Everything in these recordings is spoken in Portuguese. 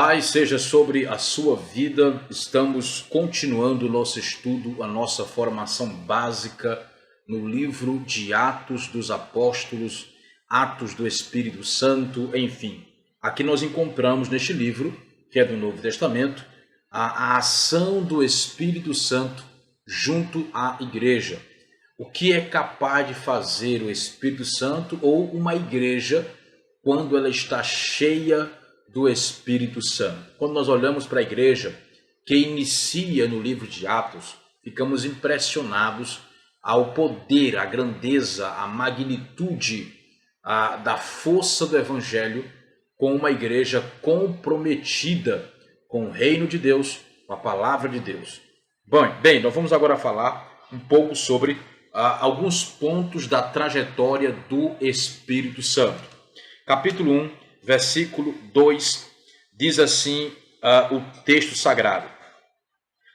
Paz seja sobre a sua vida. Estamos continuando o nosso estudo, a nossa formação básica no livro de Atos dos Apóstolos, Atos do Espírito Santo, enfim. Aqui nós encontramos neste livro, que é do Novo Testamento, a ação do Espírito Santo junto à igreja. O que é capaz de fazer o Espírito Santo ou uma igreja quando ela está cheia do Espírito Santo? Quando nós olhamos para a igreja que inicia no livro de Atos, ficamos impressionados ao poder, à grandeza, à magnitude da força do Evangelho com uma igreja comprometida com o reino de Deus, com a palavra de Deus. Bem, nós vamos agora falar um pouco sobre alguns pontos da trajetória do Espírito Santo. Capítulo 1, versículo 2, diz assim o texto sagrado: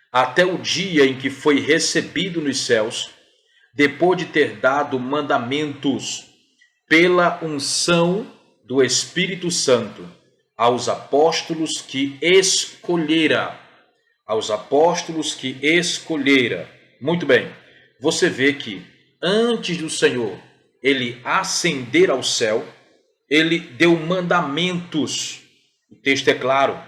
até o dia em que foi recebido nos céus, depois de ter dado mandamentos pela unção do Espírito Santo aos apóstolos que escolhera. Muito bem, você vê que antes do Senhor ele ascender ao céu, ele deu mandamentos. O texto é claro.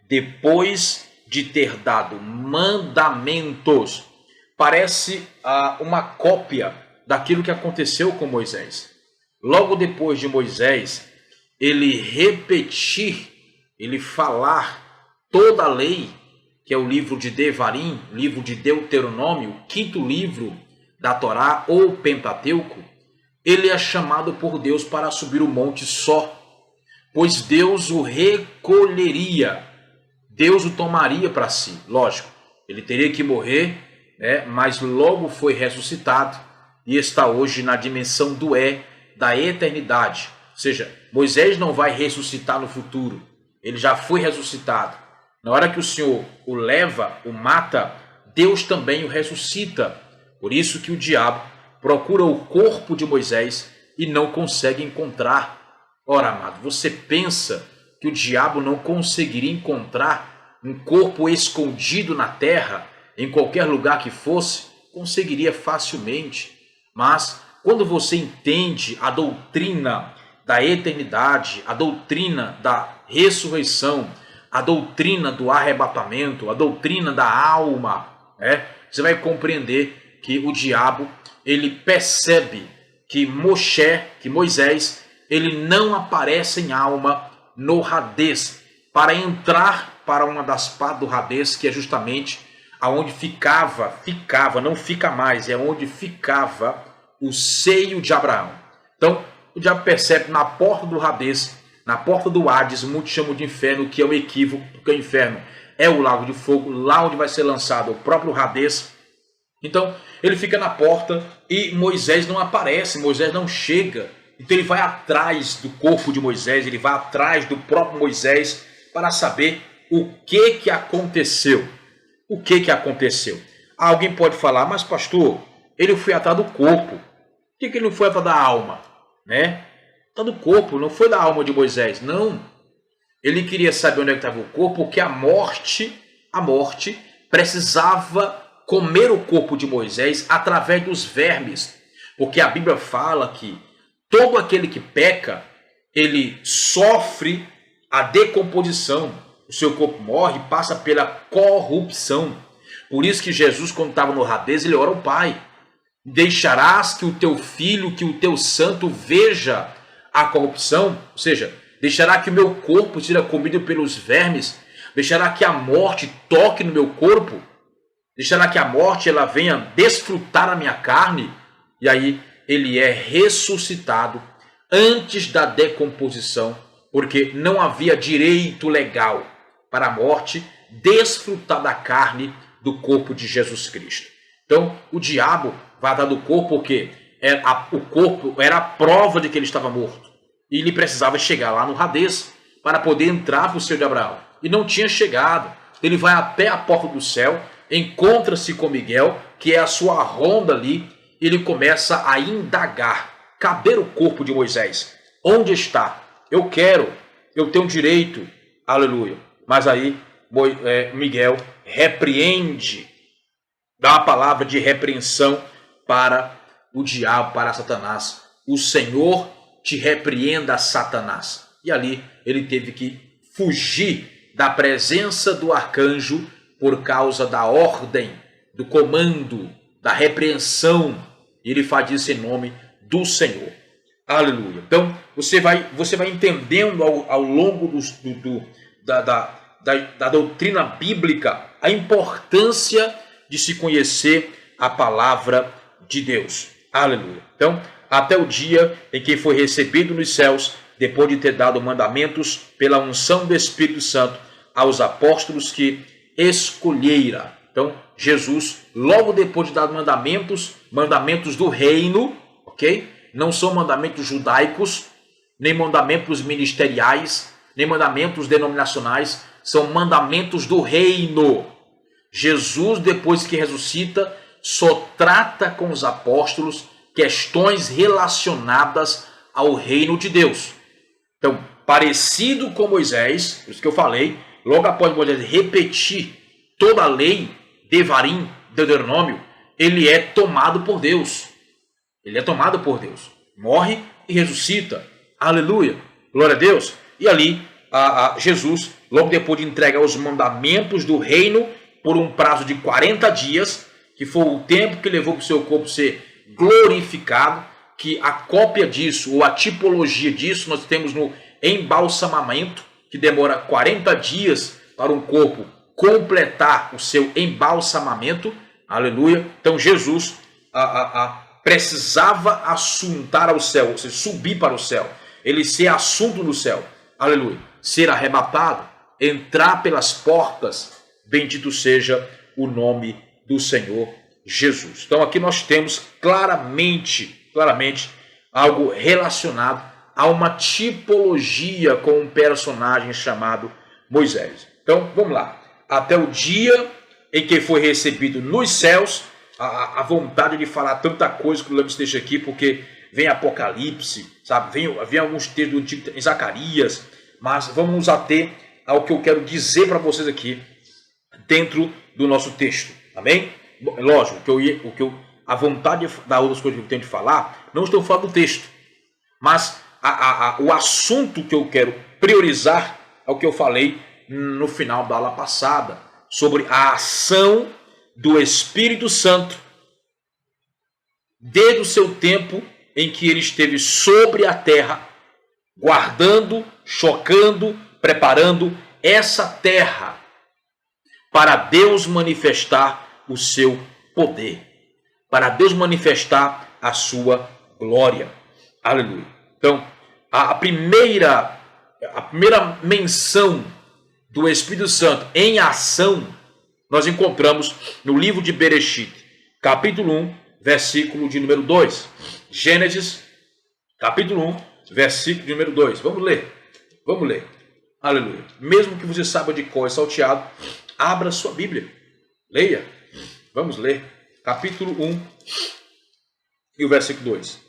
Depois de ter dado mandamentos, parece uma cópia daquilo que aconteceu com Moisés. Logo depois de Moisés, ele repetir, ele falar toda a lei, que é o livro de Devarim, livro de Deuteronômio, o quinto livro da Torá ou Pentateuco, ele é chamado por Deus para subir o monte só, pois Deus o recolheria, Deus o tomaria para si. Lógico, ele teria que morrer, mas logo foi ressuscitado e está hoje na dimensão da eternidade. Ou seja, Moisés não vai ressuscitar no futuro, ele já foi ressuscitado. Na hora que o Senhor o leva, o mata, Deus também o ressuscita. Por isso que o diabo procura o corpo de Moisés e não consegue encontrar. Ora, amado, você pensa que o diabo não conseguiria encontrar um corpo escondido na terra, em qualquer lugar que fosse? Conseguiria facilmente. Mas quando você entende a doutrina da eternidade, a doutrina da ressurreição, a doutrina do arrebatamento, a doutrina da alma, você vai compreender que o diabo, ele percebe que Moisés, ele não aparece em alma no Hades, para entrar para uma das partes do Hades, que é justamente aonde não fica mais, é onde ficava o seio de Abraão. Então, o diabo percebe na porta do Hades, na porta do Hades, muitos chamam de inferno, que é um equívoco, porque o inferno é o lago de fogo, lá onde vai ser lançado o próprio Hades. Então, ele fica na porta e Moisés não aparece, Moisés não chega. Então ele vai atrás do corpo de Moisés, ele vai atrás do próprio Moisés para saber o que aconteceu. O que aconteceu? Alguém pode falar, mas pastor, ele foi atrás do corpo. Por que ele não foi atrás da alma? Atrás do corpo, não foi da alma de Moisés, não. Ele queria saber onde estava o corpo, porque a morte precisava comer o corpo de Moisés através dos vermes. Porque a Bíblia fala que todo aquele que peca, ele sofre a decomposição. O seu corpo morre, passa pela corrupção. Por isso que Jesus, quando estava no Hades, ele ora ao Pai: deixarás que o teu filho, que o teu santo veja a corrupção? Ou seja, deixará que o meu corpo seja comido pelos vermes? Deixará que a morte toque no meu corpo? Deixará que a morte ela venha desfrutar a minha carne? E aí ele é ressuscitado antes da decomposição, porque não havia direito legal para a morte desfrutar da carne do corpo de Jesus Cristo. Então o diabo vai dar do corpo porque o corpo era a prova de que ele estava morto. E ele precisava chegar lá no Hades para poder entrar para o seio de Abraão. E não tinha chegado. Ele vai até a porta do céu, encontra-se com Miguel, que é a sua ronda ali, e ele começa a indagar. Cadê o corpo de Moisés? Onde está? Eu tenho direito. Aleluia. Mas aí Miguel repreende, dá uma palavra de repreensão para o diabo, para Satanás. O Senhor te repreenda, Satanás. E ali ele teve que fugir da presença do arcanjo por causa da ordem, do comando, da repreensão. E ele faz isso em nome do Senhor. Aleluia. Então, você vai entendendo ao longo da doutrina bíblica a importância de se conhecer a palavra de Deus. Aleluia. Então, até o dia em que foi recebido nos céus, depois de ter dado mandamentos pela unção do Espírito Santo aos apóstolos que escolhera. Então, Jesus, logo depois de dar mandamentos do reino, ok? Não são mandamentos judaicos, nem mandamentos ministeriais, nem mandamentos denominacionais, são mandamentos do reino. Jesus, depois que ressuscita, só trata com os apóstolos questões relacionadas ao reino de Deus. Então, parecido com Moisés, por isso que eu falei, logo após Moisés repetir toda a lei, Devarim, Deuteronômio, ele é tomado por Deus. Ele é tomado por Deus. Morre e ressuscita. Aleluia. Glória a Deus. E ali, Jesus, logo depois de entregar os mandamentos do reino por um prazo de 40 dias, que foi o tempo que levou para o seu corpo ser glorificado, que a cópia disso, ou a tipologia disso, nós temos no embalsamamento, que demora 40 dias para um corpo completar o seu embalsamamento. Aleluia. Então Jesus precisava assuntar ao céu, ou seja, subir para o céu, ele ser assunto no céu. Aleluia. Ser arrebatado, entrar pelas portas, bendito seja o nome do Senhor Jesus. Então aqui nós temos claramente algo relacionado a uma tipologia com um personagem chamado Moisés. Então vamos lá. Até o dia em que foi recebido nos céus, a vontade de falar tanta coisa que o Lemos deixa aqui, porque vem Apocalipse, sabe? Vem alguns textos do Antigo, em Zacarias, mas vamos nos ater ao que eu quero dizer para vocês aqui dentro do nosso texto, amém? Lógico, a vontade das outras coisas que eu tenho de falar, não estou falando do texto, mas o assunto que eu quero priorizar é o que eu falei no final da aula passada, sobre a ação do Espírito Santo desde o seu tempo em que ele esteve sobre a terra, guardando, chocando, preparando essa terra para Deus manifestar o seu poder, para Deus manifestar a sua glória. Aleluia. Então, a primeira menção do Espírito Santo em ação nós encontramos no livro de Bereshit, capítulo 1, versículo de número 2. Gênesis, capítulo 1, versículo de número 2. Vamos ler. Aleluia. Mesmo que você saiba de cor e salteado, abra sua Bíblia. Leia. Vamos ler. Capítulo 1 e o versículo 2.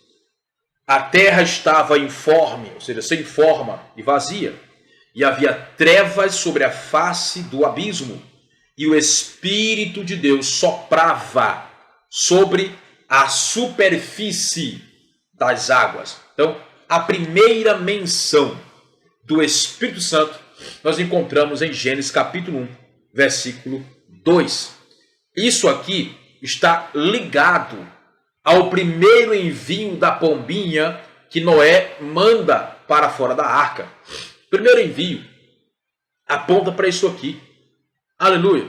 A terra estava informe, ou seja, sem forma e vazia, e havia trevas sobre a face do abismo, e o Espírito de Deus soprava sobre a superfície das águas. Então, a primeira menção do Espírito Santo nós encontramos em Gênesis capítulo 1, versículo 2. Isso aqui está ligado ao primeiro envio da pombinha que Noé manda para fora da arca. Primeiro envio aponta para isso aqui. Aleluia.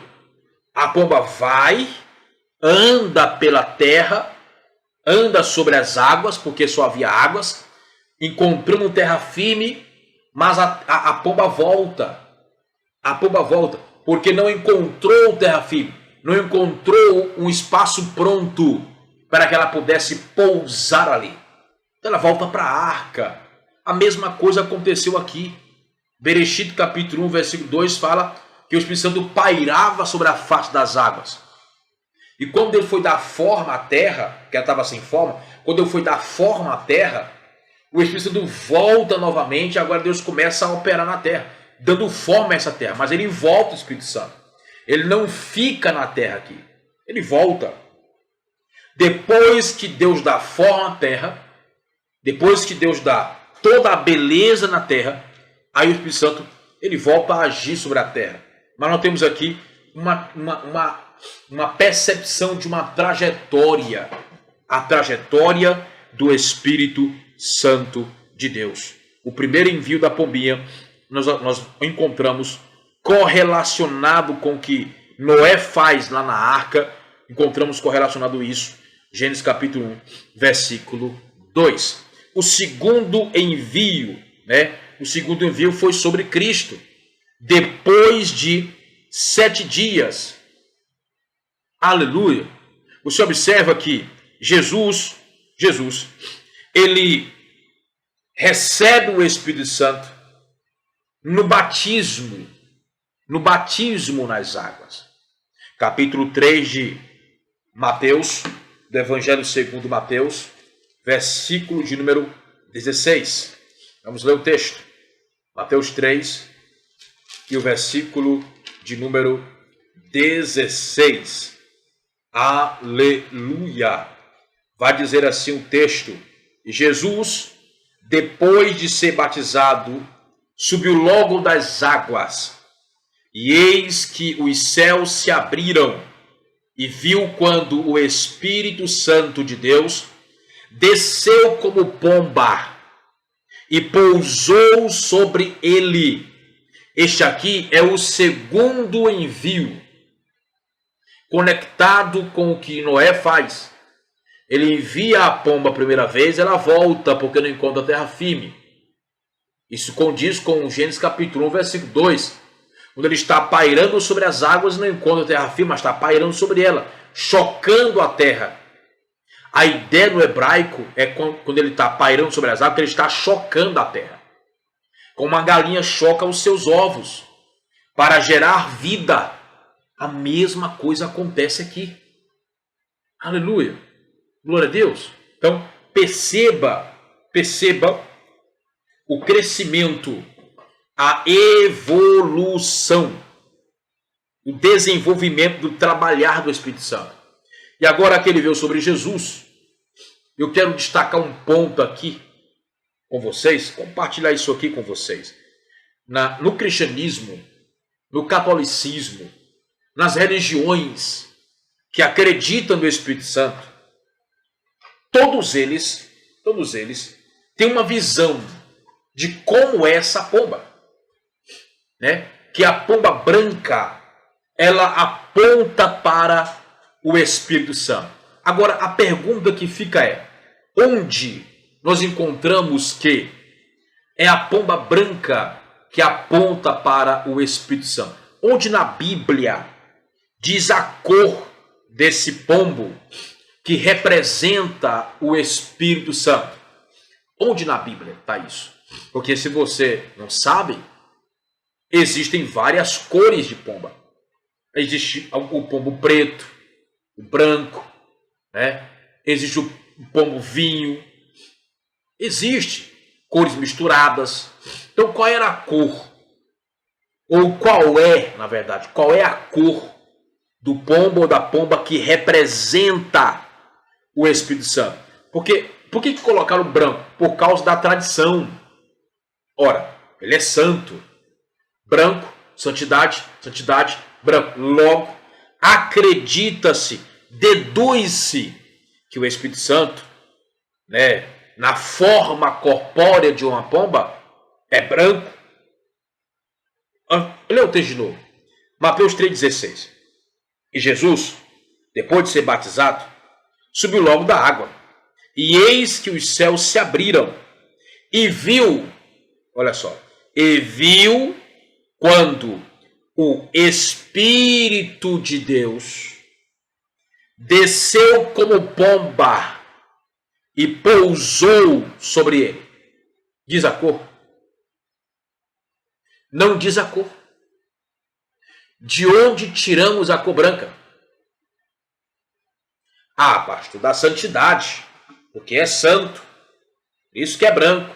A pomba vai, anda pela terra, anda sobre as águas, porque só havia águas, encontrando terra firme, mas a pomba volta. A pomba volta, porque não encontrou terra firme, não encontrou um espaço pronto para que ela pudesse pousar ali. Ela volta para a arca. A mesma coisa aconteceu aqui. Bereshit capítulo 1, versículo 2 fala que o Espírito Santo pairava sobre a face das águas. E quando ele foi dar forma à terra, que ela estava sem forma, quando ele foi dar forma à terra, o Espírito Santo volta novamente, agora Deus começa a operar na terra. dando forma a essa terra, mas ele volta o Espírito Santo. Ele não fica na terra aqui, ele volta. Depois que Deus dá forma à terra, depois que Deus dá toda a beleza na terra, aí o Espírito Santo ele volta a agir sobre a terra. Mas nós temos aqui uma percepção de uma trajetória, a trajetória do Espírito Santo de Deus. O primeiro envio da pombinha nós encontramos correlacionado com o que Noé faz lá na arca, encontramos correlacionado isso, Gênesis capítulo 1, versículo 2. O segundo envio, o segundo envio foi sobre Cristo, depois de 7 dias. Aleluia! Você observa que Jesus, ele recebe o Espírito Santo no batismo nas águas. Capítulo 3 de Mateus, do Evangelho segundo Mateus, versículo de número 16. Vamos ler o texto. Mateus 3 e o versículo de número 16. Aleluia! Vai dizer assim o texto: e Jesus, depois de ser batizado, subiu logo das águas, e eis que os céus se abriram, e viu quando o Espírito Santo de Deus desceu como pomba e pousou sobre ele. Este aqui é o segundo envio, conectado com o que Noé faz. Ele envia a pomba a primeira vez, ela volta porque não encontra terra firme. Isso condiz com Gênesis capítulo 1, versículo 2. Quando ele está pairando sobre as águas, não encontra terra firme, mas está pairando sobre ela, chocando a terra. A ideia no hebraico é quando ele está pairando sobre as águas, que ele está chocando a terra. Como uma galinha choca os seus ovos para gerar vida. A mesma coisa acontece aqui. Aleluia. Glória a Deus. Então, perceba o crescimento, a evolução, o desenvolvimento do trabalhar do Espírito Santo. E agora que ele veio sobre Jesus, eu quero destacar um ponto aqui com vocês, compartilhar isso aqui com vocês. No cristianismo, no catolicismo, nas religiões que acreditam no Espírito Santo, todos eles têm uma visão de como é essa pomba, que a pomba branca, ela aponta para o Espírito Santo. Agora, a pergunta que fica é: onde nós encontramos que é a pomba branca que aponta para o Espírito Santo? Onde na Bíblia diz a cor desse pombo que representa o Espírito Santo? Onde na Bíblia está isso? Porque se você não sabe, existem várias cores de pomba. Existe o pombo preto, o branco, existe o pombo vinho. Existe cores misturadas. Então qual era a cor? Ou qual é, na verdade, qual é a cor do pombo ou da pomba que representa o Espírito Santo? Porque, por que colocaram o branco? Por causa da tradição. Ora, ele é santo. Branco, santidade, santidade, branco. Logo, acredita-se, deduz-se que o Espírito Santo, na forma corpórea de uma pomba, é branco. Lê o texto de novo. Mateus 3,16. E Jesus, depois de ser batizado, subiu logo da água. E eis que os céus se abriram. E viu, olha só, e viu quando o Espírito de Deus desceu como pomba e pousou sobre ele. Diz a cor? Não diz a cor. De onde tiramos a cor branca? Ah, pastor, da santidade, porque é santo, isso que é branco.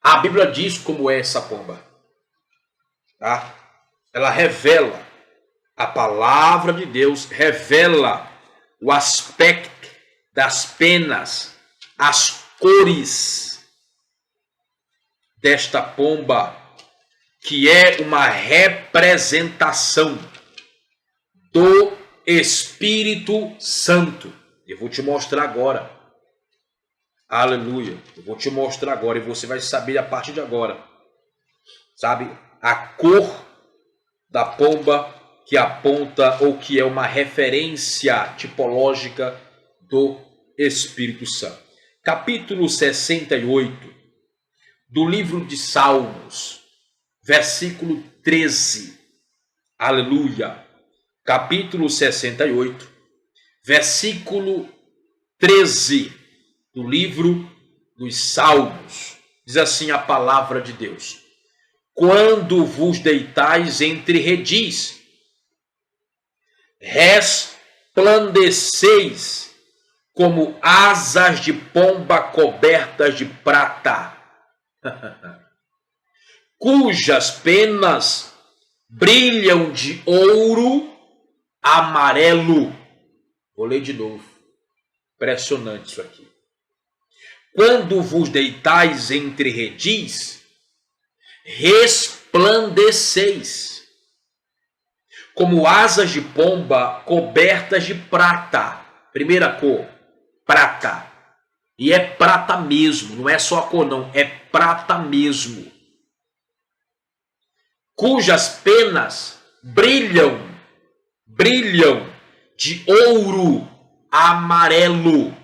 A Bíblia diz como é essa pomba. tá? Ela revela, a palavra de Deus revela o aspecto das penas, as cores desta pomba, que é uma representação do Espírito Santo. Eu vou te mostrar agora. Aleluia. Eu vou te mostrar agora e você vai saber a partir de agora. Sabe? A cor da pomba que aponta ou que é uma referência tipológica do Espírito Santo. Capítulo 68 do livro de Salmos, versículo 13. Aleluia. Capítulo 68, versículo 13 do livro dos Salmos. Diz assim a palavra de Deus: quando vos deitais entre redis, resplandeceis como asas de pomba cobertas de prata, cujas penas brilham de ouro amarelo. Vou ler de novo. Impressionante isso aqui. Quando vos deitais entre redis, resplandeceis como asas de pomba cobertas de prata. Primeira cor, prata. E é prata mesmo, não é só a cor não, é prata mesmo. Cujas penas brilham de ouro amarelo.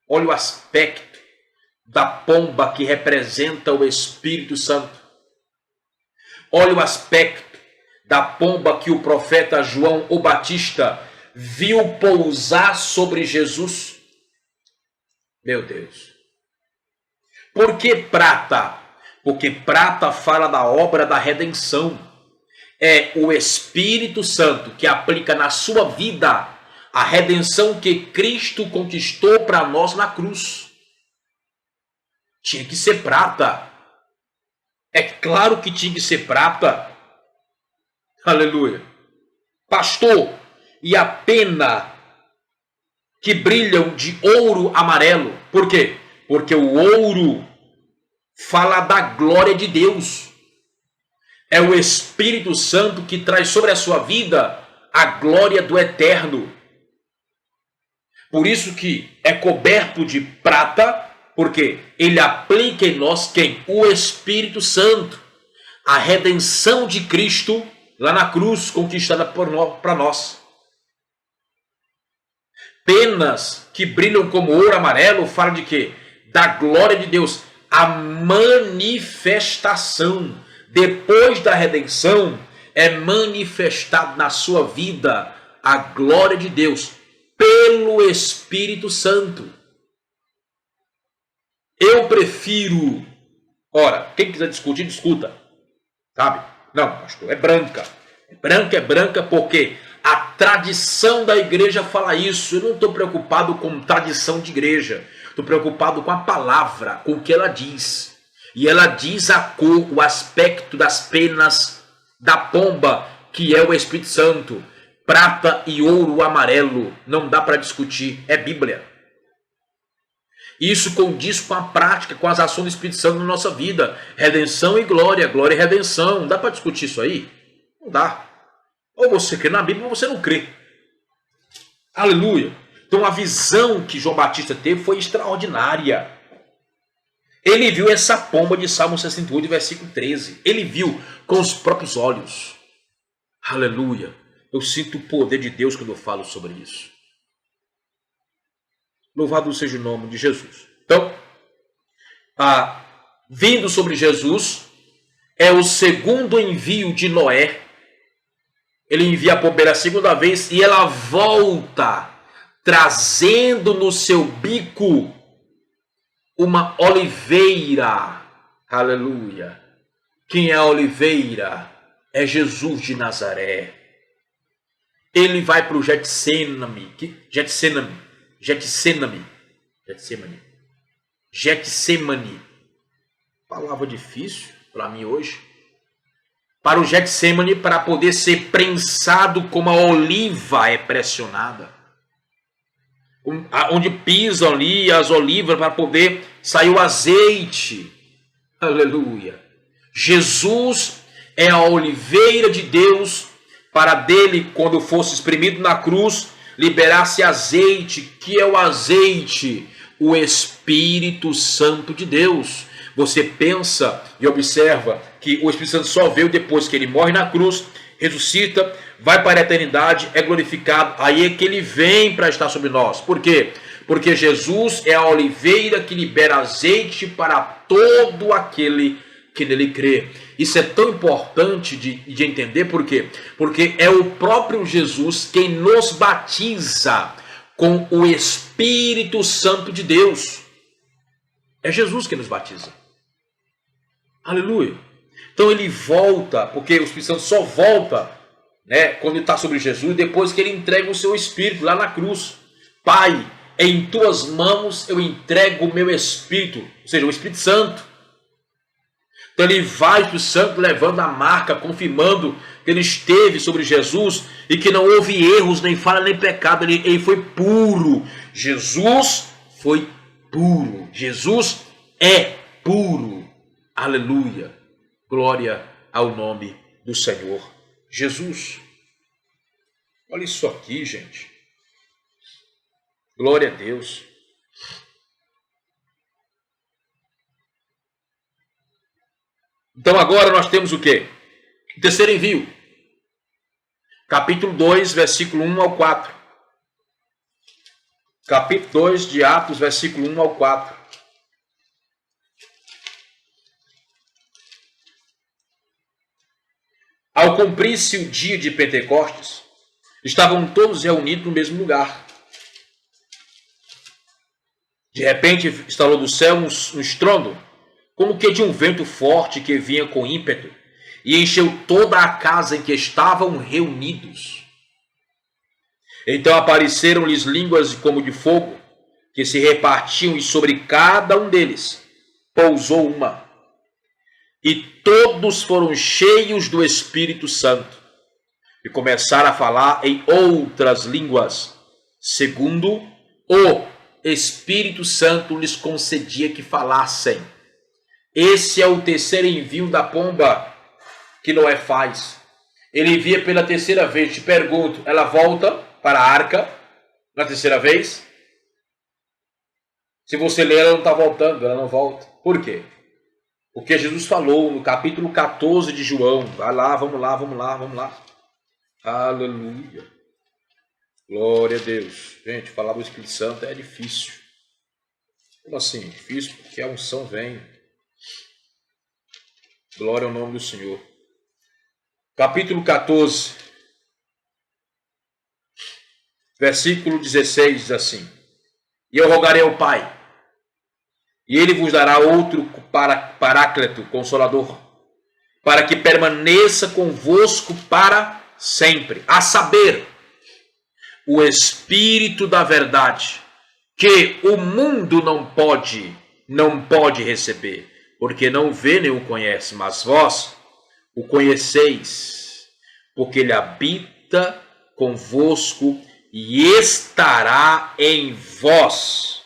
Olha o aspecto da pomba que representa o Espírito Santo. Olha o aspecto da pomba que o profeta João o Batista viu pousar sobre Jesus. Meu Deus. Por que prata? Porque prata fala da obra da redenção. É o Espírito Santo que aplica na sua vida a redenção que Cristo conquistou para nós na cruz. Tinha que ser prata. É claro que tinha que ser prata. Aleluia. Pastor, e a pena que brilham de ouro amarelo. Por quê? Porque o ouro fala da glória de Deus. É o Espírito Santo que traz sobre a sua vida a glória do eterno. Por isso que é coberto de prata, porque ele aplica em nós quem? O Espírito Santo. A redenção de Cristo lá na cruz conquistada para nós. Penas que brilham como ouro amarelo falam de quê? Da glória de Deus. A manifestação. Depois da redenção, é manifestado na sua vida a glória de Deus pelo Espírito Santo. Eu prefiro... Ora, quem quiser discutir, discuta. Sabe? Não, pastor, é branca. É branca porque a tradição da igreja fala isso. Eu não estou preocupado com tradição de igreja. Estou preocupado com a palavra, com o que ela diz. E ela diz a cor, o aspecto das penas da pomba, que é o Espírito Santo. Prata e ouro amarelo. Não dá para discutir. É Bíblia. Isso condiz com a prática, com as ações do Espírito Santo na nossa vida. Redenção e glória, glória e redenção. Não dá para discutir isso aí? Não dá. Ou você crê na Bíblia ou você não crê. Aleluia. Então a visão que João Batista teve foi extraordinária. Ele viu essa pomba de Salmo 68, versículo 13. Ele viu com os próprios olhos. Aleluia. Eu sinto o poder de Deus quando eu falo sobre isso. Louvado seja o nome de Jesus. Então, vindo sobre Jesus, é o segundo envio de Noé. Ele envia a pomba pela segunda vez e ela volta, trazendo no seu bico uma oliveira. Aleluia. Quem é a oliveira? É Jesus de Nazaré. Ele vai para o Getsemane. Palavra difícil para mim hoje. para o Getsêmani para poder ser prensado como a oliva é pressionada. Onde pisam ali as olivas para poder sair o azeite. Aleluia. Jesus é a oliveira de Deus para dele, quando fosse espremido na cruz, liberasse azeite. Que é o azeite? O Espírito Santo de Deus. Você pensa e observa que o Espírito Santo só veio depois que ele morre na cruz, ressuscita, vai para a eternidade, é glorificado, aí é que ele vem para estar sobre nós. Por quê? Porque Jesus é a oliveira que libera azeite para todo aquele que nele crê. Isso é tão importante de entender, por quê? Porque é o próprio Jesus quem nos batiza com o Espírito Santo de Deus. É Jesus quem nos batiza. Aleluia. Então ele volta, porque o Espírito Santo só volta, né, quando ele está sobre Jesus, depois que ele entrega o seu Espírito lá na cruz. Pai, em tuas mãos eu entrego o meu Espírito, ou seja, o Espírito Santo. Então ele vai, o Espírito Santo, levando a marca, confirmando que ele esteve sobre Jesus e que não houve erros, nem falha, nem pecado. Ele foi puro. Jesus foi puro. Jesus é puro. Aleluia. Glória ao nome do Senhor Jesus. Olha isso aqui, gente. Glória a Deus. Então agora nós temos o quê? O terceiro envio. Capítulo 2, versículo 1 ao 4. Capítulo 2 de Atos, versículo 1 ao 4. Ao cumprir-se o dia de Pentecostes, estavam todos reunidos no mesmo lugar. De repente estalou do céu um estrondo, como que de um vento forte que vinha com ímpeto, e encheu toda a casa em que estavam reunidos. Então apareceram-lhes línguas como de fogo, que se repartiam, e sobre cada um deles pousou uma. E todos foram cheios do Espírito Santo, e começaram a falar em outras línguas, segundo o Espírito Santo lhes concedia que falassem. Esse é o terceiro envio da pomba que Noé faz. Ele envia pela terceira vez. Te pergunto, ela volta para a arca na terceira vez? Se você ler, ela não está voltando, ela não volta. Por quê? Porque Jesus falou no capítulo 14 de João. Vai lá, vamos lá, vamos lá, vamos lá. Aleluia. Glória a Deus. Gente, falar do Espírito Santo é difícil. Como assim? Difícil porque a unção vem. Glória ao nome do Senhor. Capítulo 14, versículo 16 diz assim: E eu rogarei ao Pai, e Ele vos dará outro paráclito, consolador, para que permaneça convosco para sempre, a saber, o Espírito da verdade, que o mundo não pode receber, porque não vê nem o conhece, mas vós o conheceis, porque ele habita convosco e estará em vós.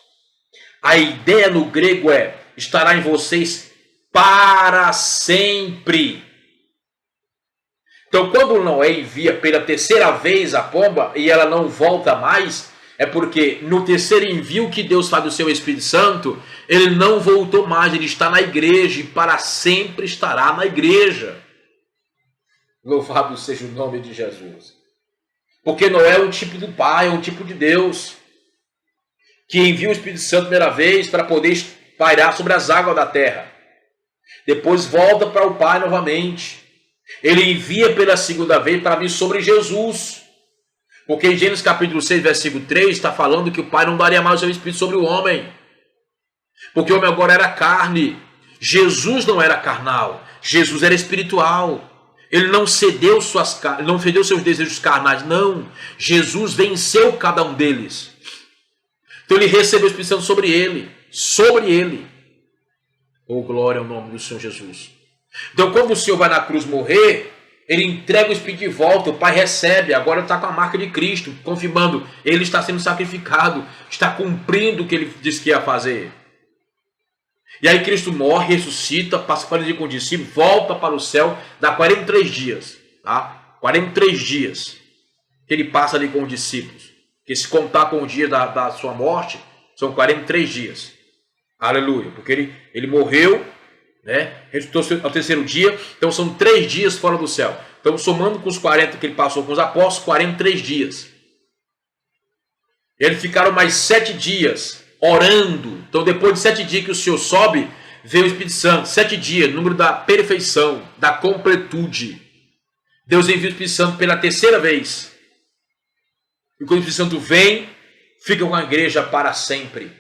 A ideia no grego é: estará em vocês para sempre. Então, quando Noé envia pela terceira vez a pomba e ela não volta mais, é porque no terceiro envio que Deus faz do seu Espírito Santo, ele não voltou mais, ele está na igreja e para sempre estará na igreja. Louvado seja o nome de Jesus. Porque Noé é um tipo do Pai, é um tipo de Deus, que envia o Espírito Santo a primeira vez para poder pairar sobre as águas da terra. Depois volta para o Pai novamente. Ele envia pela segunda vez para vir sobre Jesus. Porque em Gênesis capítulo 6, versículo 3, está falando que o Pai não daria mais o seu Espírito sobre o homem. Porque o homem agora era carne. Jesus não era carnal. Jesus era espiritual. Ele não cedeu seus desejos carnais. Não. Jesus venceu cada um deles. Então ele recebeu o Espírito Santo sobre ele. Sobre ele. Oh, glória ao nome do Senhor Jesus. Então, quando o Senhor vai na cruz morrer, ele entrega o Espírito de volta, o Pai recebe, agora está com a marca de Cristo, confirmando, ele está sendo sacrificado, está cumprindo o que ele disse que ia fazer. E aí Cristo morre, ressuscita, passa 40 dias com o discípulo, volta para o céu, dá 43 dias, tá? 43 dias que ele passa ali com os discípulos. Que se contar com o dia da sua morte, são 43 dias. Aleluia, porque ele morreu, né? Ressuscitou ao terceiro dia, então são 3 dias fora do céu. Então, somando com os 40 que ele passou com os apóstolos, 43 dias. Eles ficaram mais 7 dias orando. Então, depois de 7 dias que o Senhor sobe, veio o Espírito Santo. 7 dias, número da perfeição, da completude. Deus envia o Espírito Santo pela terceira vez. E quando o Espírito Santo vem, fica com a igreja para sempre.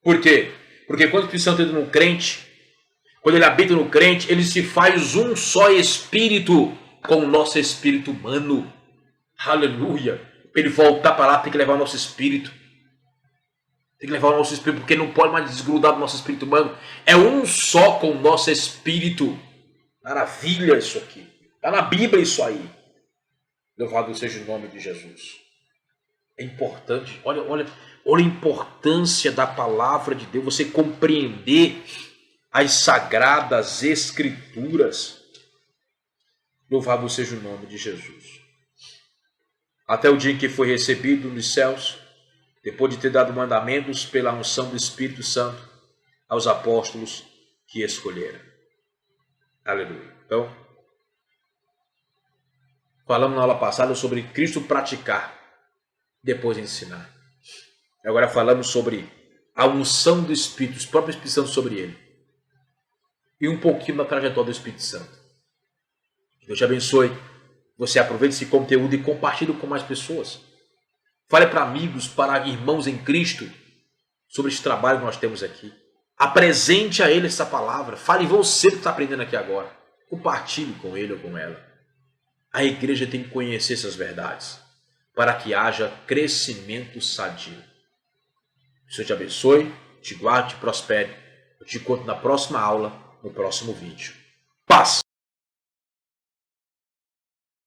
Por quê? Porque quando o Espírito Santo entra no crente, quando ele habita no crente, ele se faz um só espírito com o nosso espírito humano. Aleluia. Para ele voltar para lá, tem que levar o nosso espírito. Tem que levar o nosso espírito, porque não pode mais desgrudar do nosso espírito humano. É um só com o nosso espírito. Maravilha isso aqui. Está na Bíblia isso aí. Louvado seja o nome de Jesus. É importante. Olha a importância da palavra de Deus. Você compreender as sagradas escrituras. Louvado seja o nome de Jesus. Até o dia em que foi recebido nos céus, depois de ter dado mandamentos pela unção do Espírito Santo aos apóstolos que escolheram. Aleluia. Então, falamos na aula passada sobre Cristo praticar, depois ensinar. Agora falamos sobre a unção do Espírito, os próprios Espíritos Santo sobre ele. E um pouquinho da trajetória do Espírito Santo. Deus te abençoe. Você aproveite esse conteúdo e compartilhe com mais pessoas. Fale para amigos, para irmãos em Cristo, sobre esse trabalho que nós temos aqui. Apresente a ele essa palavra. Fale você que está aprendendo aqui agora. Compartilhe com ele ou com ela. A igreja tem que conhecer essas verdades, para que haja crescimento sadio. O Senhor te abençoe, te guarde, te prospere. Eu te encontro na próxima aula, no próximo vídeo. Paz!